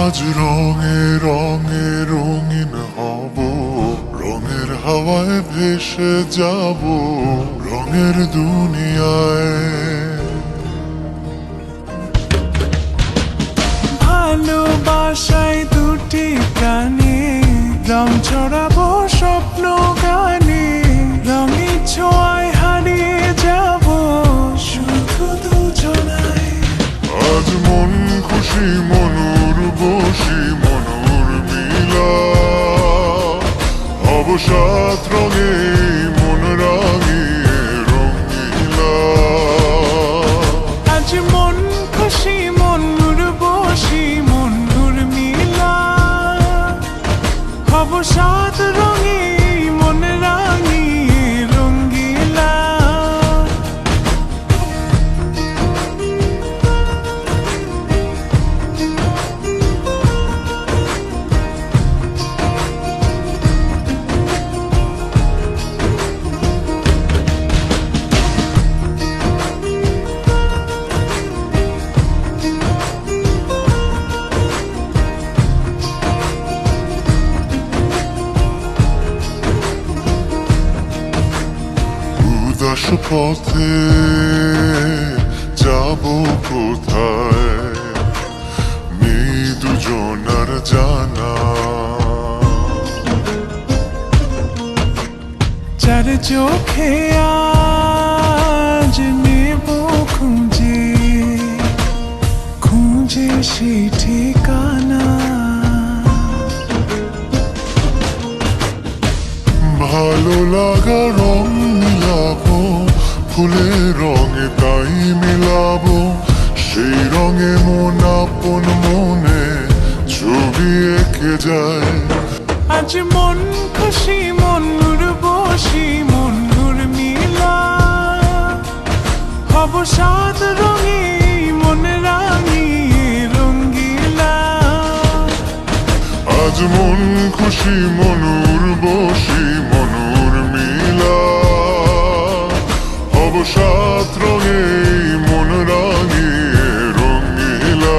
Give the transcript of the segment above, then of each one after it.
আজ রঙে রঙে রঙিন হব, রঙের হাওয়ায় ভেসে যাব রঙের দুনিয়ায়। ভালোবাসায় দুটি প্রাণী, রং ছড়াবো স্বপ্ন গানে, রঙের ছোঁয়ায় হারিয়ে যাব শুধু দুজনায়। আজ মন খুশি মনুর বসি মনুর মিলা, হব সাত রঙে মন রাঙিয়ে রঙিলা। আজ মন খুশি মনুর বসি মনুর মিলা, হব সাত রঙে মন রাঙিয়ে রঙ্গিলা। উদাস পথে যাব কোথায়, নেই দুজনার জানা। চার চোখে আজ নেব খুঁজে খুঁজে সে ঠিকানা। ভালো লাগা রং মিলাবো, ফুলের রঙে তাই মিলাবো, সেই রঙে মন আপন মনে ছবি এঁকে যায়। আজ মন খুশি মনুর বসি মনুর মিলা, হব সাত রঙে মন রাঙিয়ে রঙ্গিলা। আজ মন খুশি মনুর বসি মনুর মিলা, হব সাত রঙে মন রাঙিয়ে রঙিলা।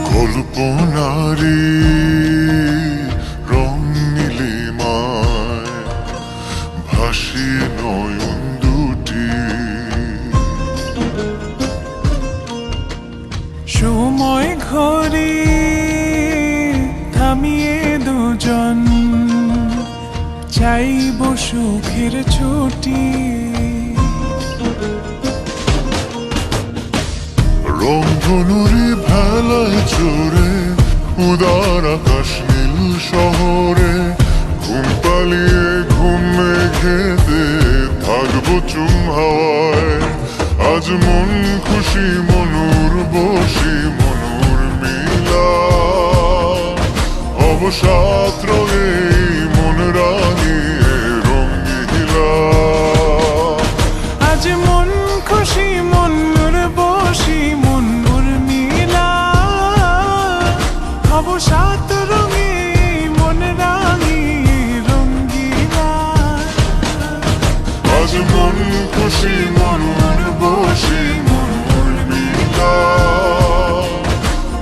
কল্পনারি রং নীলিমায় ভাসিয়ে নয়ন দুটি, সময় ঘড়ি থামিয়ে দুজন চাইব সুখের ছুটি। রংধনুরি ভেলায় চড়ে উদার আকাশ নীল শহরে, ঘুম পালিয়ে ঘুম মেঘেতে থাকবো চুম হাওয়ায়। আজ মন খুশি মনুর বসি মনুর মিলা, হব সাত রঙে মন রাঙিয়ে রঙিলা। আজ মন খুশি মনুর বসি মনুর মিলা, হব সাত রঙে মন রাঙিয়ে রঙ্গিলা। আজ মন খুশি মনুর বসি মনুর মিলা,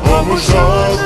হব সাত